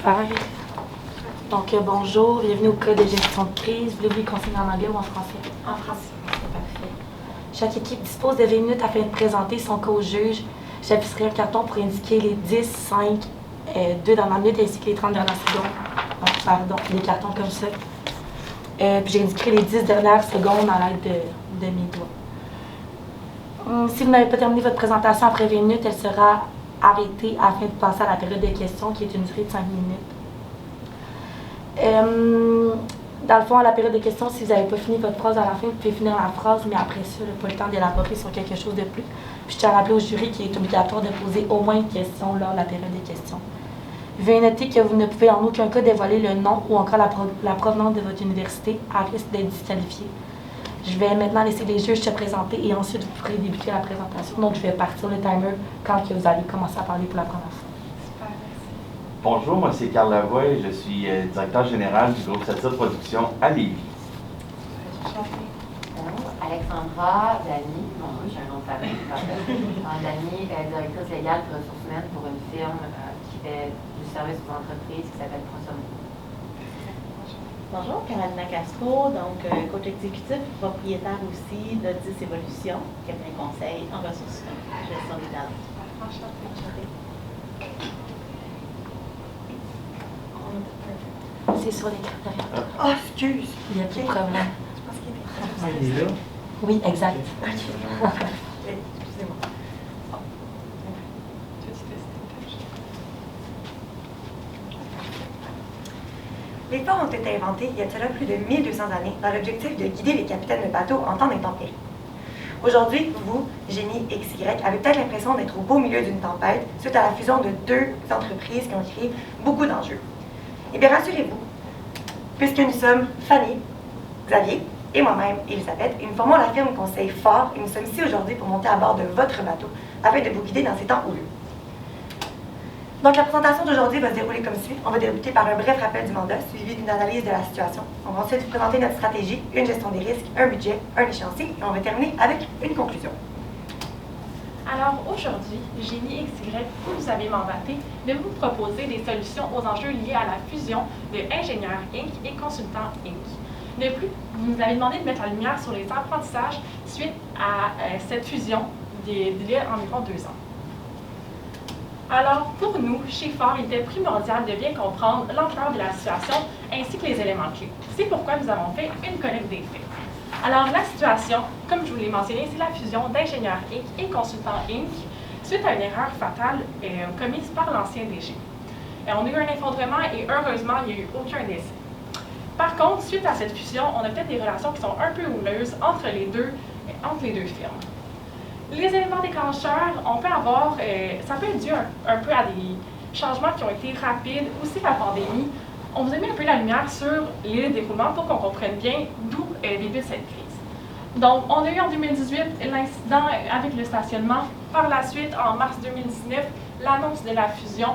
Super. Donc, bonjour, bienvenue au cas de gestion de crise. Voulez-vous conseiller en anglais ou en français? En français. C'est parfait. Chaque équipe dispose de 20 minutes afin de présenter son cas au juge. J'appuierai un carton pour indiquer les 10, 5, 2 dans la minute ainsi que les 30 dernières secondes. Donc, pardon, des cartons comme ça. Puis j'indiquerai les 10 dernières secondes à l'aide de mes doigts. Si vous n'avez pas terminé votre présentation après 20 minutes, elle sera arrêtée afin de passer à la période de questions qui est une durée de 5 minutes. Dans le fond, à la période de questions, si vous n'avez pas fini votre phrase à la fin, vous pouvez finir la phrase, mais après ça, pas le temps d'élaborer sur quelque chose de plus. Puis je tiens à rappeler au jury qu'il est obligatoire de poser au moins une question lors de la période des questions. Veuillez noter que vous ne pouvez en aucun cas dévoiler le nom ou encore la provenance de votre université à risque d'être disqualifié. Je vais maintenant laisser les juges se présenter et ensuite vous pourrez débuter la présentation. Donc, je vais partir le timer quand que vous allez commencer à parler pour la première fois. Super, merci. Bonjour, moi c'est Carl Lavoie et je suis directeur général du groupe Satire Productions à Lévis. Bonjour, Alexandra Dany, j'ai un nom de famille, Dany, directrice légale de ressources humaines pour une firme qui fait du service aux entreprises qui s'appelle Prosomo. Bonjour, Carolina Castro, donc coach exécutif, propriétaire aussi de 10 Évolutions, cabinet conseil en ressources humaines, gestion des talents. Enchantée. C'est sur l'écran derrière. Oh, excuse! Il n'y a plus de problème. Je pense qu'il est Il est là? Oui, exact. Excusez-moi. Les ports ont été inventés il y a cela plus de 1200 années dans l'objectif de guider les capitaines de bateaux en temps d'intempéries. Aujourd'hui, vous, Génie XY, avez peut-être l'impression d'être au beau milieu d'une tempête suite à la fusion de 2 entreprises qui ont créé beaucoup d'enjeux. Eh bien, rassurez-vous, puisque nous sommes Fanny, Xavier et moi-même, Elisabeth, et nous formons la firme Conseil Fort et nous sommes ici aujourd'hui pour monter à bord de votre bateau afin de vous guider dans ces temps houleux. Donc, la présentation d'aujourd'hui va se dérouler comme suit. On va débuter par un bref rappel du mandat, suivi d'une analyse de la situation. On va ensuite vous présenter notre stratégie, une gestion des risques, un budget, un échéancier, et on va terminer avec une conclusion. Alors aujourd'hui, Génie XY, vous nous avez mandaté de vous proposer des solutions aux enjeux liés à la fusion de Ingénieurs Inc. et Consultants Inc. De plus, vous nous avez demandé de mettre la lumière sur les apprentissages suite à cette fusion d'il y a environ 2 ans. Alors, pour nous, chez Fort, il était primordial de bien comprendre l'ampleur de la situation ainsi que les éléments clés. C'est pourquoi nous avons fait une collecte des faits. Alors, la situation, comme je vous l'ai mentionné, c'est la fusion d'Ingénieurs Inc. et Consultants Inc. suite à une erreur fatale commise par l'ancien DG. On a eu un effondrement et heureusement, il n'y a eu aucun décès. Par contre, suite à cette fusion, on a peut-être des relations qui sont un peu houleuses entre les deux firmes. Les éléments déclencheurs, on peut avoir, ça peut être dû un peu à des changements qui ont été rapides, aussi la pandémie. On vous a mis un peu la lumière sur les déroulements pour qu'on comprenne bien d'où débute cette crise. Donc, on a eu en 2018 l'incident avec le stationnement. Par la suite, en mars 2019, l'annonce de la fusion.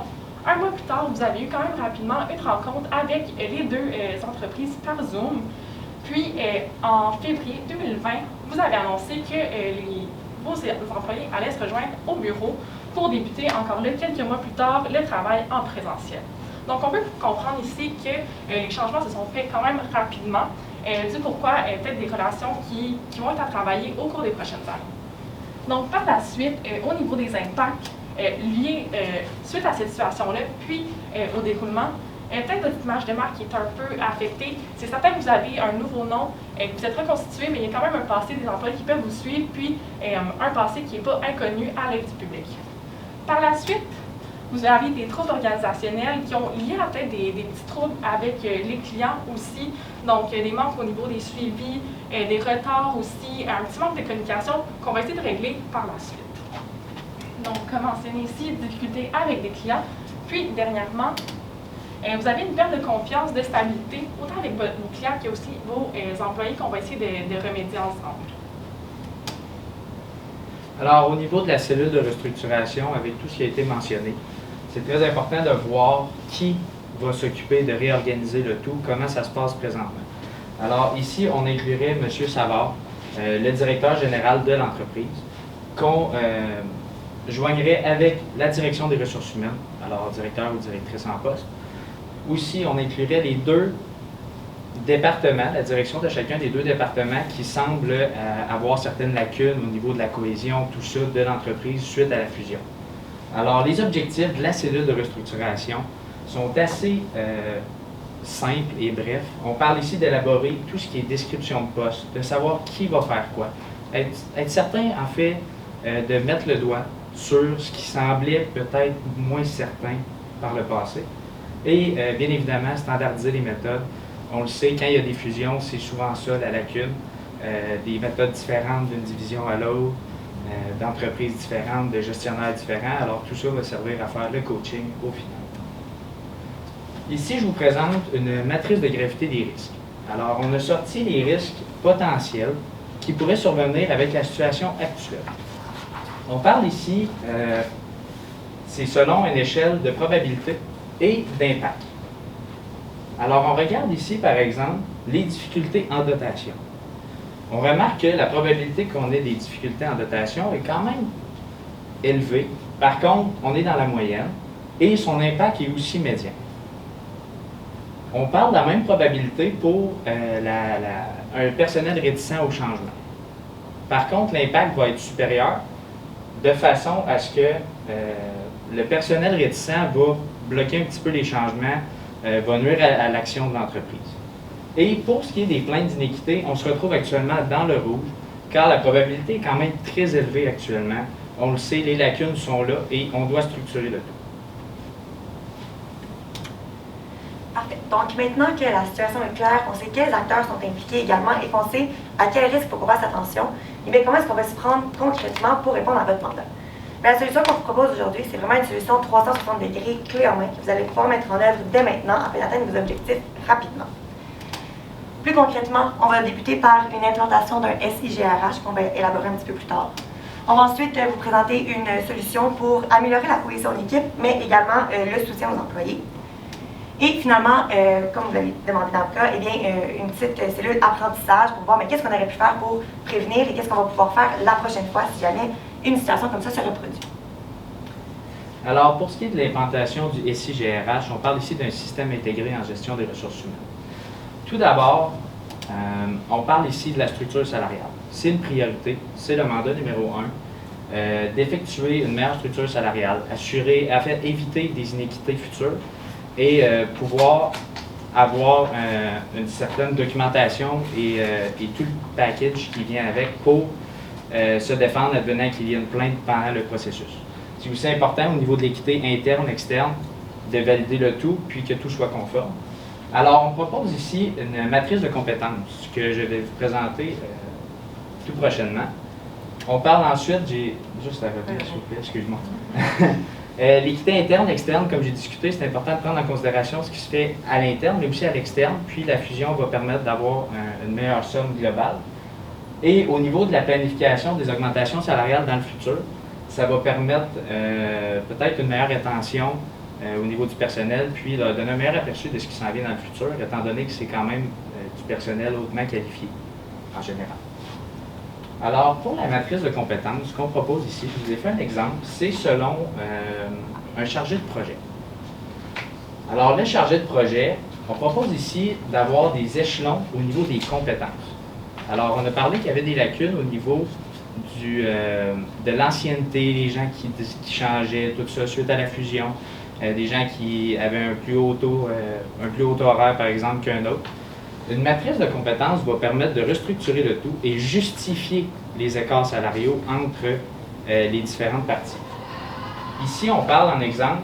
Un mois plus tard, vous avez eu quand même rapidement une rencontre avec les 2 entreprises par Zoom. Puis, en février 2020, vous avez annoncé que vos employés allaient se rejoindre au bureau pour débuter encore là, quelques mois plus tard, le travail en présentiel. Donc, on peut comprendre ici que les changements se sont faits quand même rapidement, dû pourquoi peut-être des relations qui vont être à travailler au cours des prochaines années. Donc, par la suite, au niveau des impacts liés suite à cette situation-là, puis au déroulement, peut-être votre image de marque qui est un peu affectée. C'est certain que vous avez un nouveau nom, que vous êtes reconstitué, mais il y a quand même un passé des employés qui peuvent vous suivre, puis un passé qui n'est pas inconnu à l'œil du public. Par la suite, vous avez des troubles organisationnels qui ont lié à peut-être des petits troubles avec les clients aussi, donc des manques au niveau des suivis, des retards aussi, un petit manque de communication qu'on va essayer de régler par la suite. Donc, comme mentionné ici, difficultés avec des clients, puis dernièrement, vous avez une perte de confiance, de stabilité, autant avec vos clients que aussi vos employés qu'on va essayer de remédier ensemble. Alors, au niveau de la cellule de restructuration, avec tout ce qui a été mentionné, c'est très important de voir qui va s'occuper de réorganiser le tout, comment ça se passe présentement. Alors, ici, on inclurait M. Savard, le directeur général de l'entreprise, qu'on joindrait avec la direction des ressources humaines, alors directeur ou directrice en poste, aussi, on inclurait les deux départements, la direction de chacun des deux départements qui semblent avoir certaines lacunes au niveau de la cohésion, tout ça, de l'entreprise suite à la fusion. Alors, les objectifs de la cellule de restructuration sont assez simples et brefs. On parle ici d'élaborer tout ce qui est description de poste, de savoir qui va faire quoi. Être certain, en fait, de mettre le doigt sur ce qui semblait peut-être moins certain par le passé. Et bien évidemment, standardiser les méthodes. On le sait, quand il y a des fusions, c'est souvent ça la lacune. Des méthodes différentes d'une division à l'autre, d'entreprises différentes, de gestionnaires différents. Alors tout ça va servir à faire le coaching au final. Ici, je vous présente une matrice de gravité des risques. Alors, on a sorti les risques potentiels qui pourraient survenir avec la situation actuelle. On parle ici, c'est selon une échelle de probabilité et d'impact. Alors, on regarde ici, par exemple, les difficultés en dotation. On remarque que la probabilité qu'on ait des difficultés en dotation est quand même élevée. Par contre, on est dans la moyenne et son impact est aussi médian. On parle de la même probabilité pour un personnel réticent au changement. Par contre, l'impact va être supérieur de façon à ce que le personnel réticent va bloquer un petit peu les changements, va nuire à l'action de l'entreprise. Et pour ce qui est des plaintes d'inéquité, on se retrouve actuellement dans le rouge, car la probabilité est quand même très élevée actuellement. On le sait, les lacunes sont là et on doit structurer le tout. Parfait. Donc maintenant que la situation est claire, on sait quels acteurs sont impliqués également et qu'on sait à quel risque il faut qu'on fasse attention, et bien comment est-ce qu'on va s'y prendre concrètement pour répondre à votre mandat? Mais la solution qu'on vous propose aujourd'hui, c'est vraiment une solution 360 degrés clé en main que vous allez pouvoir mettre en œuvre dès maintenant afin d'atteindre vos objectifs rapidement. Plus concrètement, on va débuter par une implantation d'un SIGRH qu'on va élaborer un petit peu plus tard. On va ensuite vous présenter une solution pour améliorer la cohésion d'équipe, mais également le soutien aux employés. Et finalement, comme vous l'avez demandé dans le cas, eh bien, une petite cellule apprentissage pour voir qu'est-ce qu'on aurait pu faire pour prévenir et qu'est-ce qu'on va pouvoir faire la prochaine fois si jamais une situation comme ça se reproduit. Alors, pour ce qui est de l'implantation du SIGRH, on parle ici d'un système intégré en gestion des ressources humaines. Tout d'abord, on parle ici de la structure salariale. C'est une priorité, c'est le mandat numéro 1, d'effectuer une meilleure structure salariale, éviter des inéquités futures et pouvoir avoir une certaine documentation et tout le package qui vient avec pour se défendre advenant qu'il y ait une plainte pendant le processus. C'est aussi important au niveau de l'équité interne, externe, de valider le tout, puis que tout soit conforme. Alors, on propose ici une matrice de compétences que je vais vous présenter tout prochainement. On parle ensuite, j'ai juste à revenir, s'il vous plaît, excuse-moi. L'équité interne, externe, comme j'ai discuté, c'est important de prendre en considération ce qui se fait à l'interne, mais aussi à l'externe. Puis la fusion va permettre d'avoir une meilleure somme globale. Et au niveau de la planification des augmentations salariales dans le futur, ça va permettre peut-être une meilleure rétention au niveau du personnel, puis leur donner un meilleur aperçu de ce qui s'en vient dans le futur, étant donné que c'est quand même du personnel hautement qualifié en général. Alors, pour la matrice de compétences, ce qu'on propose ici, je vous ai fait un exemple, c'est selon un chargé de projet. Alors, le chargé de projet, on propose ici d'avoir des échelons au niveau des compétences. Alors, on a parlé qu'il y avait des lacunes au niveau de l'ancienneté, les gens qui changeaient, tout ça, suite à la fusion, des gens qui avaient un plus haut taux horaire, par exemple, qu'un autre. Une matrice de compétences va permettre de restructurer le tout et justifier les écarts salariaux entre les différentes parties. Ici, on parle en exemple,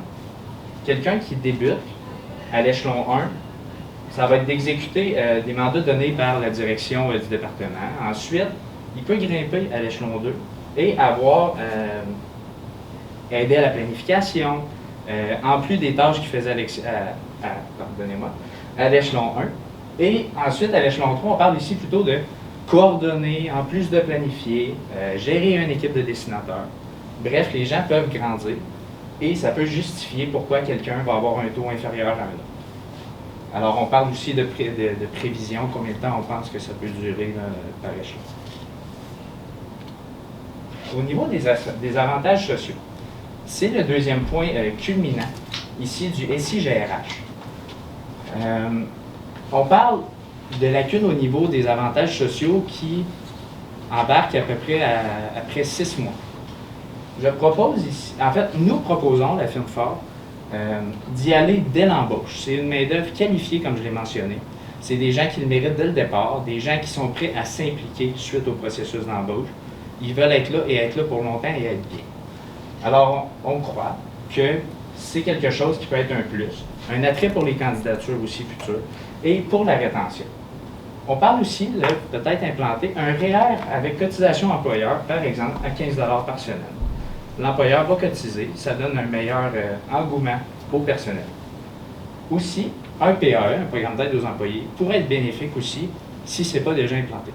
quelqu'un qui débute à l'échelon 1, ça va être d'exécuter des mandats donnés par la direction du département. Ensuite, il peut grimper à l'échelon 2 et avoir aidé à la planification, en plus des tâches qu'il faisait à l'échelon 1. Et ensuite, à l'échelon 3, on parle ici plutôt de coordonner, en plus de planifier, gérer une équipe de dessinateurs. Bref, les gens peuvent grandir et ça peut justifier pourquoi quelqu'un va avoir un taux inférieur à un autre. Alors, on parle aussi de prévision, combien de temps on pense que ça peut durer par échelon. Au niveau des avantages sociaux, c'est le deuxième point culminant ici du SIGRH. On parle de lacunes au niveau des avantages sociaux qui embarquent à peu près après 6 mois. Je propose ici, en fait, nous proposons, la firme Ford, d'y aller dès l'embauche. C'est une main-d'œuvre qualifiée, comme je l'ai mentionné. C'est des gens qui le méritent dès le départ, des gens qui sont prêts à s'impliquer suite au processus d'embauche. Ils veulent être là et être là pour longtemps et être bien. Alors, on croit que c'est quelque chose qui peut être un plus, un attrait pour les candidatures aussi futures et pour la rétention. On parle aussi de peut-être implanter un REER avec cotisation employeur, par exemple, à 15 $ par semaine. L'employeur va cotiser, ça donne un meilleur engouement au personnel. Aussi, un PAE, un programme d'aide aux employés, pourrait être bénéfique aussi si ce n'est pas déjà implanté.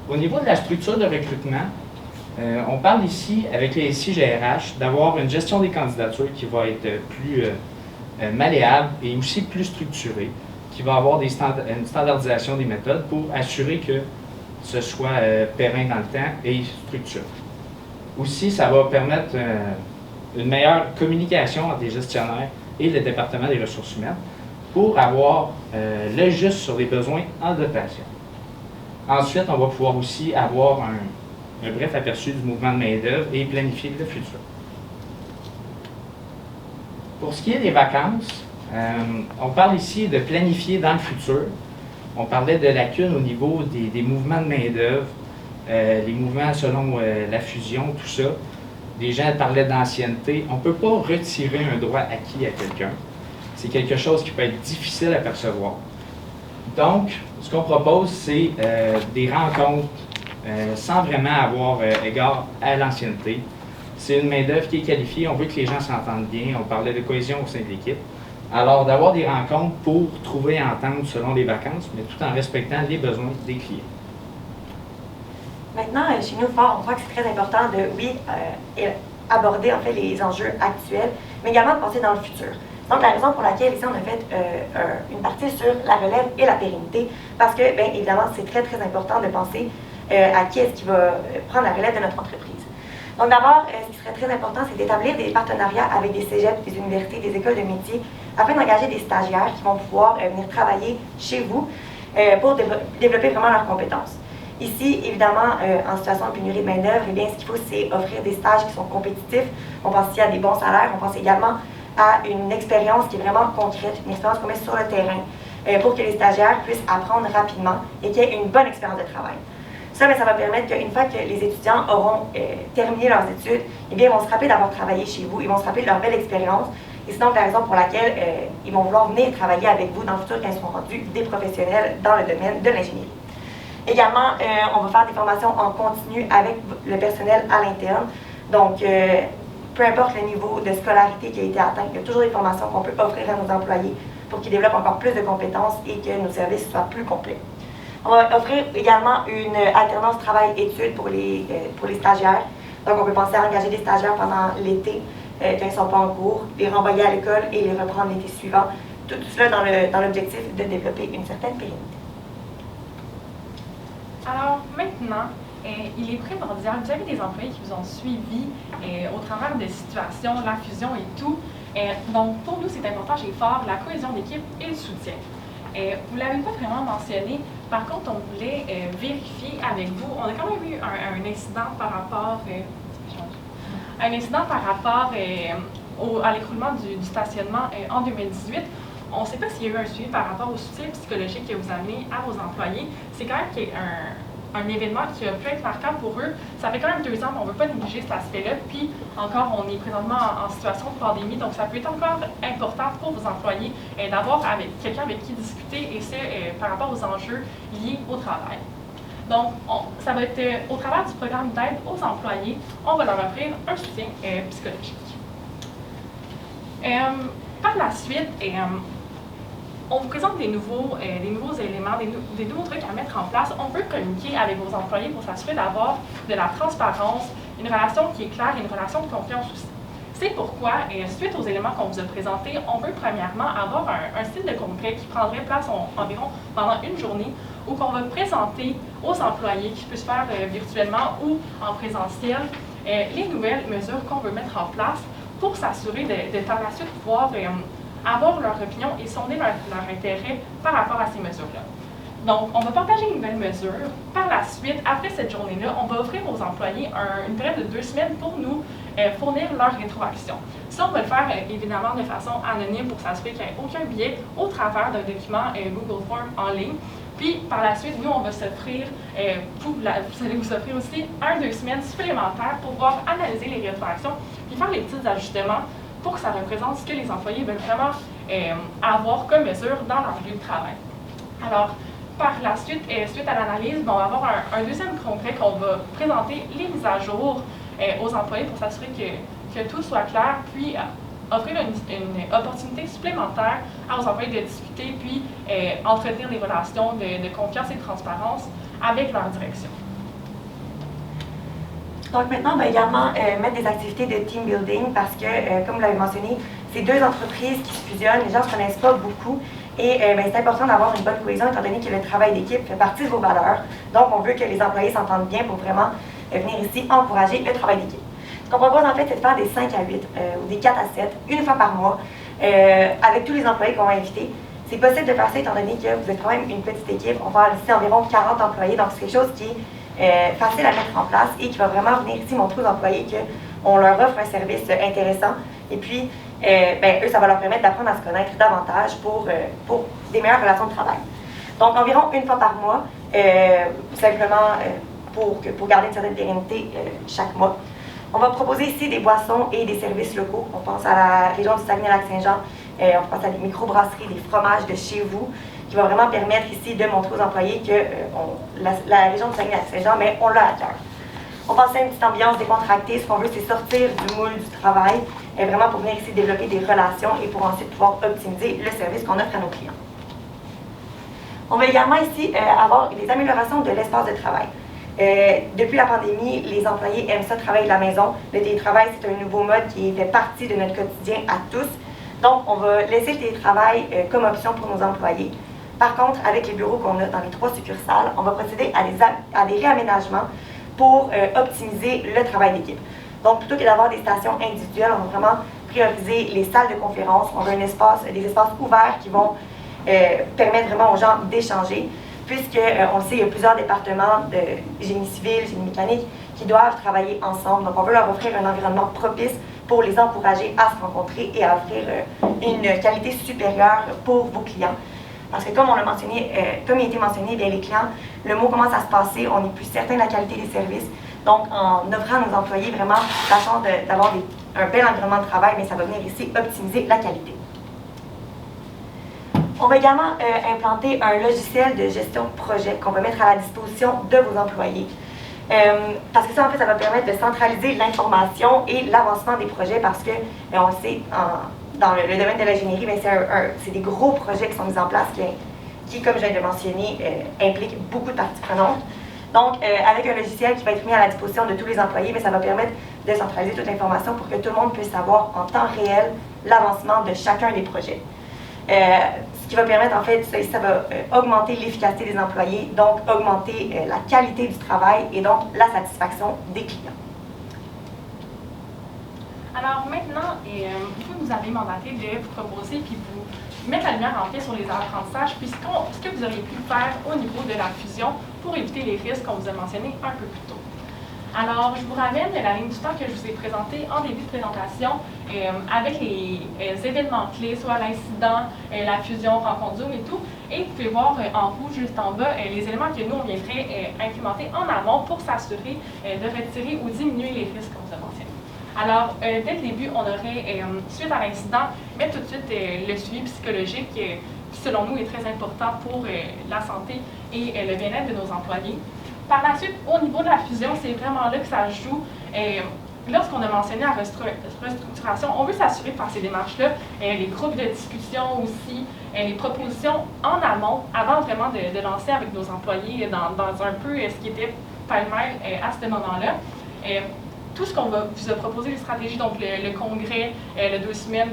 Au niveau de la structure de recrutement, on parle ici, avec les SIGRH, d'avoir une gestion des candidatures qui va être plus malléable et aussi plus structurée, qui va avoir une standardisation des méthodes pour assurer que ce soit périn dans le temps et structuré. Aussi, ça va permettre une meilleure communication entre les gestionnaires et le département des ressources humaines pour avoir l'œil juste sur les besoins en dotation. Ensuite, on va pouvoir aussi avoir un bref aperçu du mouvement de main-d'œuvre et planifier le futur. Pour ce qui est des vacances, on parle ici de planifier dans le futur. On parlait de lacunes au niveau des mouvements de main-d'œuvre, les mouvements selon la fusion, tout ça. Des gens parlaient d'ancienneté. On ne peut pas retirer un droit acquis à quelqu'un. C'est quelque chose qui peut être difficile à percevoir. Donc, ce qu'on propose, c'est des rencontres sans vraiment avoir égard à l'ancienneté. C'est une main-d'œuvre qui est qualifiée. On veut que les gens s'entendent bien. On parlait de cohésion au sein de l'équipe. Alors, d'avoir des rencontres pour trouver et entendre selon les vacances, mais tout en respectant les besoins des clients. Maintenant, chez nous, Ford, on voit que c'est très important de, oui, aborder en fait les enjeux actuels, mais également de penser dans le futur. Donc, la raison pour laquelle ici, on a fait une partie sur la relève et la pérennité, parce que, bien évidemment, c'est très, très important de penser à qui est-ce qui va prendre la relève de notre entreprise. Donc, d'abord, ce qui serait très important, c'est d'établir des partenariats avec des cégeps, des universités, des écoles de métiers, afin d'engager des stagiaires qui vont pouvoir venir travailler chez vous pour développer vraiment leurs compétences. Ici, évidemment, en situation de pénurie de main-d'œuvre, eh bien, ce qu'il faut, c'est offrir des stages qui sont compétitifs. On pense ici à des bons salaires, on pense également à une expérience qui est vraiment concrète, une expérience qu'on met sur le terrain, pour que les stagiaires puissent apprendre rapidement et qu'il y ait une bonne expérience de travail. Ça, ça va permettre qu'une fois que les étudiants auront terminé leurs études, eh bien, ils vont se rappeler d'avoir travaillé chez vous, ils vont se rappeler de leur belle expérience. Et c'est donc la raison pour laquelle ils vont vouloir venir travailler avec vous dans le futur quand ils seront rendus des professionnels dans le domaine de l'ingénierie. Également, on va faire des formations en continu avec le personnel à l'interne. Donc, peu importe le niveau de scolarité qui a été atteint, il y a toujours des formations qu'on peut offrir à nos employés pour qu'ils développent encore plus de compétences et que nos services soient plus complets. On va offrir également une alternance travail-études pour les stagiaires. Donc, on peut penser à engager des stagiaires pendant l'été, quand ils ne sont pas en cours, les renvoyer à l'école et les reprendre l'été suivant. Tout cela dans l'objectif de développer une certaine pérennité. Alors, maintenant, il est primordial, vous avez des employés qui vous ont suivi au travers de situations, la fusion et tout. Donc, pour nous, c'est important chez Ford, la cohésion d'équipe et le soutien. Vous ne l'avez pas vraiment mentionné, par contre, on voulait vérifier avec vous, on a quand même eu un incident par rapport, à l'écoulement du stationnement en 2018. On ne sait pas s'il y a eu un suivi par rapport au soutien psychologique que vous amenez à vos employés. C'est quand même un événement qui a pu être marquant pour eux. Ça fait quand même 2 ans, mais on ne veut pas négliger cet aspect-là. Puis encore, on est présentement en situation de pandémie, donc ça peut être encore important pour vos employés d'avoir quelqu'un avec qui discuter, et c'est par rapport aux enjeux liés au travail. Donc, ça va être au travers du programme d'aide aux employés, on va leur offrir un soutien psychologique. Par la suite, on vous présente des nouveaux éléments, des nouveaux trucs à mettre en place. On peut communiquer avec vos employés pour s'assurer d'avoir de la transparence, une relation qui est claire et une relation de confiance aussi. C'est pourquoi, suite aux éléments qu'on vous a présentés, on veut premièrement avoir un style de congrès qui prendrait place environ pendant une journée, où on va présenter aux employés, qui puissent faire virtuellement ou en présentiel, les nouvelles mesures qu'on veut mettre en place pour s'assurer de par la suite pouvoir avoir leur opinion et sonder leur intérêt par rapport à ces mesures-là. Donc, on va partager une nouvelle mesure. Par la suite, après cette journée-là, on va offrir aux employés une période de 2 semaines pour nous fournir leur rétroaction. Ça, on va le faire évidemment de façon anonyme pour s'assurer qu'il n'y ait aucun biais au travers d'un document Google Form en ligne. Puis, par la suite, nous, on va s'offrir, vous allez vous offrir aussi 2 semaines supplémentaires pour pouvoir analyser les rétroactions puis faire les petits ajustements pour que ça représente ce que les employés veulent vraiment avoir comme mesure dans leur lieu de travail. Alors, par la suite, suite à l'analyse, on va avoir un deuxième congrès qu'on va présenter les mises à jour aux employés pour s'assurer que tout soit clair, puis offrir une opportunité supplémentaire aux employés de discuter, puis entretenir des relations de confiance et de transparence avec leur direction. Donc maintenant, on va également mettre des activités de team building parce que, comme vous l'avez mentionné, c'est 2 entreprises qui se fusionnent, les gens ne se connaissent pas beaucoup. Et c'est important d'avoir une bonne cohésion étant donné que le travail d'équipe fait partie de vos valeurs. Donc, on veut que les employés s'entendent bien pour vraiment venir ici encourager le travail d'équipe. Ce qu'on propose en fait, c'est de faire des 5 à 8 ou des 4 à 7, une fois par mois, avec tous les employés qu'on va inviter. C'est possible de faire ça étant donné que vous êtes quand même une petite équipe. On va avoir ici environ 40 employés, donc c'est quelque chose qui est facile à mettre en place et qui va vraiment venir ici montrer aux employés qu'on leur offre un service intéressant. Et puis, eux, ça va leur permettre d'apprendre à se connaître davantage pour des meilleures relations de travail. Donc, environ une fois par mois, simplement pour garder une certaine pérennité chaque mois. On va proposer ici des boissons et des services locaux. On pense à la région du Saguenay-Lac-Saint-Jean, on pense à des microbrasseries, des fromages de chez vous, qui va vraiment permettre ici de montrer aux employés que la région du Saguenay-Lac-Saint-Jean, mais on l'a à cœur. On pensait à une petite ambiance décontractée. Ce qu'on veut, c'est sortir du moule du travail, vraiment pour venir ici développer des relations et pour ensuite pouvoir optimiser le service qu'on offre à nos clients. On va également ici avoir des améliorations de l'espace de travail. Depuis la pandémie, les employés aiment ça travailler de la maison. Le télétravail, c'est un nouveau mode qui fait partie de notre quotidien à tous. Donc, on va laisser le télétravail comme option pour nos employés. Par contre, avec les bureaux qu'on a dans les 3 succursales, on va procéder à des réaménagements pour optimiser le travail d'équipe. Donc, plutôt que d'avoir des stations individuelles, on va vraiment prioriser les salles de conférence. On veut des espaces ouverts qui vont permettre vraiment aux gens d'échanger, puisque, on le sait, il y a plusieurs départements de génie civil, génie mécanique, qui doivent travailler ensemble. Donc, on veut leur offrir un environnement propice pour les encourager à se rencontrer et à offrir une qualité supérieure pour vos clients. Parce que comme on l'a mentionné, comme il a été mentionné, bien, les clients, le mot commence à se passer, on est plus certain de la qualité des services. Donc, en offrant à nos employés vraiment la chance d'avoir un bel environnement de travail, mais ça va venir ici optimiser la qualité. On va également implanter un logiciel de gestion de projet qu'on va mettre à la disposition de vos employés. Parce que ça, en fait, ça va permettre de centraliser l'information et l'avancement des projets parce que, on le sait, dans le domaine de l'ingénierie, c'est des gros projets qui sont mis en place qui comme je viens de le mentionner, impliquent beaucoup de parties prenantes. Donc, avec un logiciel qui va être mis à la disposition de tous les employés, ça va permettre de centraliser toute l'information pour que tout le monde puisse savoir en temps réel l'avancement de chacun des projets. Ce qui va permettre, en fait, ça va augmenter l'efficacité des employés, donc augmenter la qualité du travail et donc la satisfaction des clients. Alors maintenant, vous nous avez mandaté de vous proposer puis vous mettre la lumière en fait sur les apprentissages, puis ce que vous auriez pu faire au niveau de la fusion pour éviter les risques qu'on vous a mentionnés un peu plus tôt. Alors, je vous ramène la ligne du temps que je vous ai présentée en début de présentation avec les événements clés, soit l'incident, la fusion, rencontre Zoom et tout. Et vous pouvez voir en rouge juste en bas les éléments que nous, on viendrait implémenter en amont pour s'assurer de retirer ou diminuer les risques qu'on vous a mentionnés. Alors, dès le début, on aurait, suite à l'incident, mettre tout de suite le suivi psychologique qui, selon nous, est très important pour la santé et le bien-être de nos employés. Par la suite, au niveau de la fusion, c'est vraiment là que ça joue. Lorsqu'on a mentionné la restructuration, on veut s'assurer de faire ces démarches-là, les groupes de discussion aussi, les propositions en amont, avant vraiment de lancer avec nos employés dans un peu ce qui était pêle-mêle à ce moment-là. Tout ce qu'on va vous a proposé, les stratégies, donc le congrès, les 2 semaines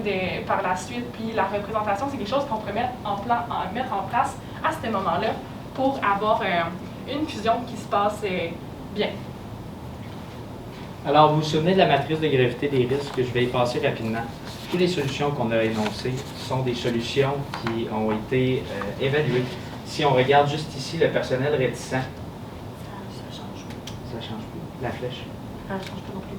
par la suite, puis la représentation, c'est quelque chose qu'on pourrait mettre en place à ce moment-là pour avoir une fusion qui se passe bien. Alors, vous vous souvenez de la matrice de gravité des risques, je vais y passer rapidement. Toutes les solutions qu'on a énoncées sont des solutions qui ont été évaluées. Si on regarde juste ici, le personnel réticent, Ça change pas. ça change plus, la flèche. Ça change pas non plus.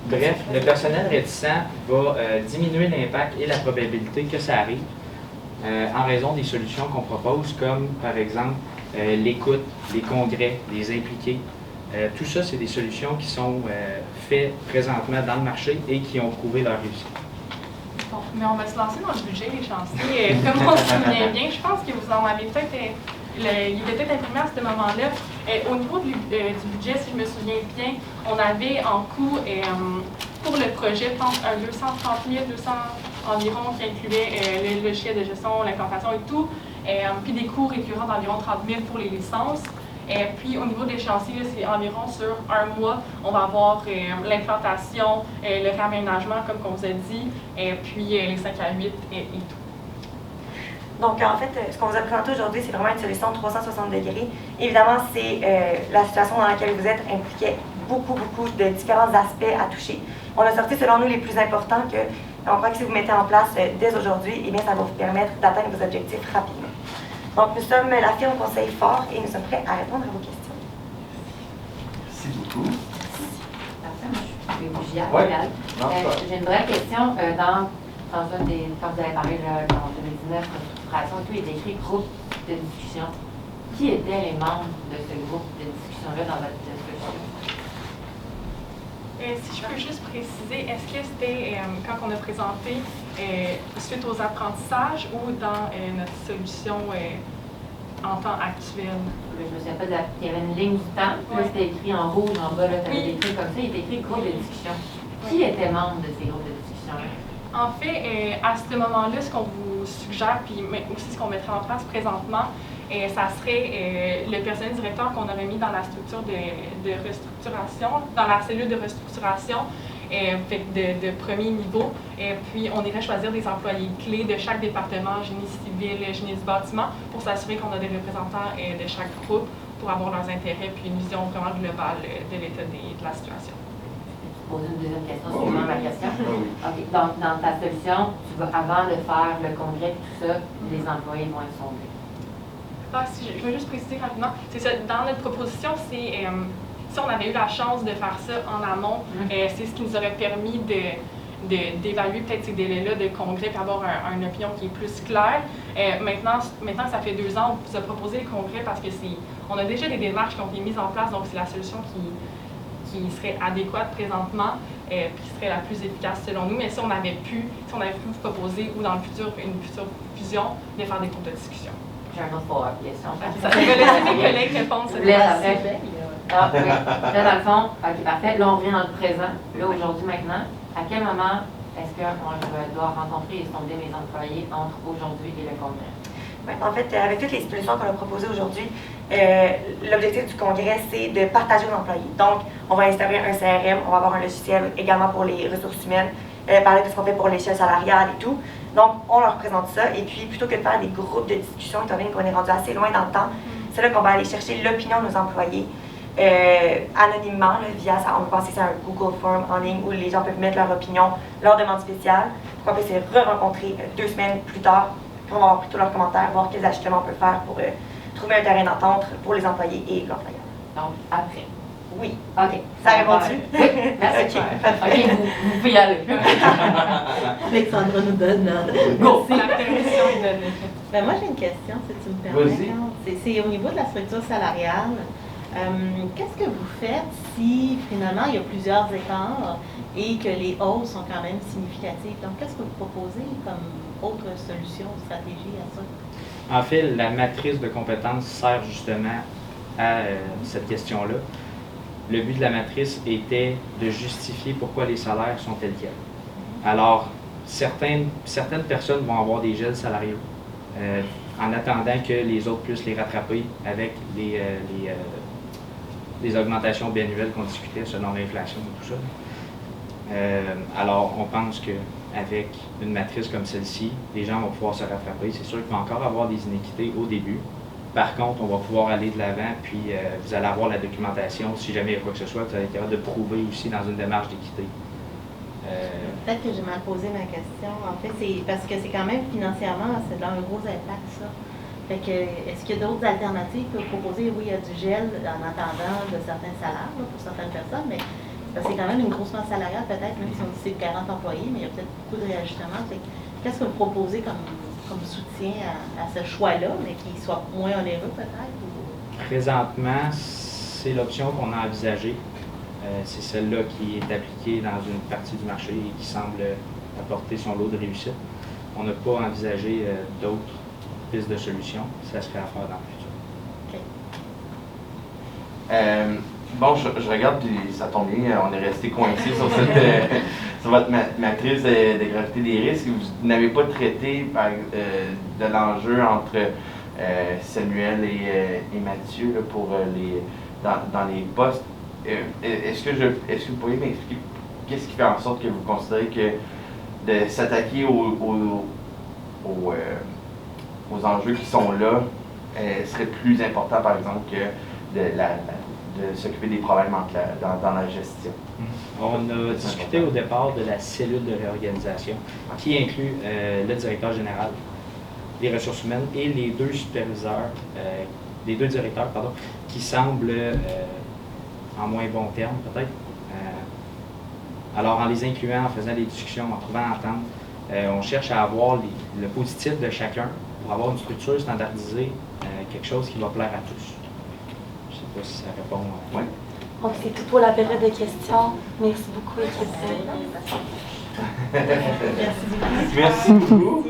Bref, le personnel réticent va diminuer l'impact et la probabilité que ça arrive en raison des solutions qu'on propose, comme par exemple l'écoute, les congrès, les impliqués. Tout ça, c'est des solutions qui sont faites présentement dans le marché et qui ont prouvé leur réussite. Bon, mais on va se lancer dans le budget des chantiers. Comme on se souvient bien, je pense que vous en avez peut-être... il était peut-être imprimé à ce moment-là. Au niveau du budget, si je me souviens bien, on avait en coût pour le projet, je pense, 230 000, 200 environ, qui incluait le logiciel de gestion, l'implantation et tout, puis des coûts récurrents d'environ 30 000 pour les licences. Puis au niveau des chantiers, c'est environ sur un mois, on va avoir l'implantation, le réaménagement, comme on vous a dit, puis les 5 à 8 et tout. Donc, en fait, ce qu'on vous a présenté aujourd'hui, c'est vraiment une solution 360 degrés. Évidemment, c'est la situation dans laquelle vous êtes impliquait beaucoup de différents aspects à toucher. On a sorti, selon nous, les plus importants que on croit que si vous mettez en place dès aujourd'hui, eh bien, ça va vous permettre d'atteindre vos objectifs rapidement. Donc, nous sommes la firme Conseil Fort et nous sommes prêts à répondre à vos questions. Merci beaucoup. Parfait, moi, je vais bouger à Ouais. Montréal. Non, ça- J'ai une vraie question. Dans un des... Quand vous avez parlé là, en 2019, restructuration, tout, il est écrit groupe de discussion. Qui étaient les membres de ce groupe de discussion-là dans votre solution? Si je peux juste préciser, est-ce que c'était quand on a présenté suite aux apprentissages ou dans notre solution en temps actuel? Je me souviens pas il y avait une ligne du temps, puis là Ouais. c'était écrit en rouge, en bas, là, tu avais Oui. des trucs comme ça, il était écrit groupe de discussion. Qui était membre de ces groupes de discussion-là? En fait, à ce moment-là, ce qu'on vous suggère, puis aussi ce qu'on mettrait en place présentement, ça serait le personnel directeur qu'on aurait mis dans la structure de restructuration, dans la cellule de restructuration, fait de premier niveau. Puis, on irait choisir des employés clés de chaque département, génie civil, génie du bâtiment, pour s'assurer qu'on a des représentants de chaque groupe pour avoir leurs intérêts, puis une vision vraiment globale de l'état de la situation. Poser une deuxième question, suivant ma question. Oui. OK, donc dans ta solution, avant de faire le congrès et tout ça, les employés vont être sondés. Si je veux juste préciser rapidement, c'est ça, dans notre proposition, c'est si on avait eu la chance de faire ça en amont, c'est ce qui nous aurait permis d'évaluer peut-être ces délais-là de congrès et avoir une opinion qui est plus claire. Maintenant que ça fait 2 ans, on vous a proposé le congrès parce que on a déjà des démarches qui ont été mises en place, donc c'est la solution qui serait adéquate présentement et qui serait la plus efficace selon nous. Mais si on avait pu vous proposer ou dans le futur, une future fusion, de faire des groupes de discussion. J'ai un autre follow-up question. Ça va laisser mes collègues répondre cette Vous voulez fois-ci. après? Ah, oui. Là, dans le fond, OK, parfait. Là, on revient dans le présent. Là, aujourd'hui, maintenant, à quel moment est-ce que je dois rencontrer et sonder mes employés entre aujourd'hui et le congrès? Ouais, en fait, avec toutes les solutions qu'on a proposées aujourd'hui, l'objectif du congrès, c'est de partager aux employés. Donc, on va instaurer un CRM, on va avoir un logiciel également pour les ressources humaines, parler de ce qu'on fait pour l'échelle salariale et tout. Donc, on leur présente ça. Et puis, plutôt que de faire des groupes de discussion, étant donné qu'on est rendu assez loin dans le temps, c'est là qu'on va aller chercher l'opinion de nos employés anonymement, là, via ça. On peut penser que c'est un Google Form en ligne où les gens peuvent mettre leur opinion, leur demande spéciale. Pour qu'on puisse les re-rencontrer 2 semaines plus tard, pour avoir pris tous leurs commentaires, voir quels ajustements on peut faire pour trouver un terrain d'entente pour les employés et l'employeur. Donc, après. Oui. OK. Ça a répondu? Oui, merci. OK. OK, vous pouvez y aller. Alexandra nous donne. Go! La permission est donnée. Ben moi, j'ai une question, si tu me permets. Vas-y. C'est au niveau de la structure salariale. Qu'est-ce que vous faites si finalement il y a plusieurs écarts et que les hausses sont quand même significatives? Donc, qu'est-ce que vous proposez comme autre solution ou stratégie à ça? En fait, la matrice de compétences sert justement à cette question-là. Le but de la matrice était de justifier pourquoi les salaires sont tels quels. Alors, certaines personnes vont avoir des gels salariaux en attendant que les autres puissent les rattraper avec les augmentations biannuelles qu'on discutait selon l'inflation et tout ça. Alors, on pense qu'avec une matrice comme celle-ci, les gens vont pouvoir se rattraper. C'est sûr qu'il va encore avoir des inéquités au début, Par contre, on va pouvoir aller de l'avant, puis vous allez avoir la documentation. Si jamais il y a quoi que ce soit, vous allez être capable de prouver aussi dans une démarche d'équité. Peut-être que j'ai mal posé ma question. En fait, c'est parce que c'est quand même financièrement, c'est un gros impact, ça. Fait que, est-ce qu'il y a d'autres alternatives que vous proposez? Oui, il y a du gel en attendant de certains salaires là, pour certaines personnes, mais parce que c'est quand même une grosse masse salariale, peut-être, même si on dit c'est 40 employés, mais il y a peut-être beaucoup de réajustements. Qu'est-ce que vous proposez comme soutien à ce choix-là, mais qui soit moins onéreux, peut-être? Présentement, c'est l'option qu'on a envisagée. C'est celle-là qui est appliquée dans une partie du marché et qui semble apporter son lot de réussite. On n'a pas envisagé d'autres pistes de solutions. Ça serait à faire dans le futur. Okay. Bon, je regarde, puis ça tombe bien, on est resté coincé sur votre matrice de gravité des risques. Vous n'avez pas traité de l'enjeu entre Samuel et Mathieu là, pour dans les postes. Est-ce que vous pourriez m'expliquer qu'est-ce qui fait en sorte que vous considérez que de s'attaquer aux enjeux qui sont là serait plus important, par exemple, que de s'occuper des problèmes dans la gestion? On a discuté au départ de la cellule de réorganisation qui inclut le directeur général, les ressources humaines et les deux superviseurs, les deux directeurs, pardon, qui semblent en moins bon terme peut-être. Alors en les incluant, en faisant des discussions, en trouvant l'entente, on cherche à avoir le positif de chacun pour avoir une structure standardisée, quelque chose qui va plaire à tous. Je ne sais pas si ça répond. Oui. Donc c'est tout pour la période de questions. Merci beaucoup, équipe. Merci beaucoup. Merci beaucoup.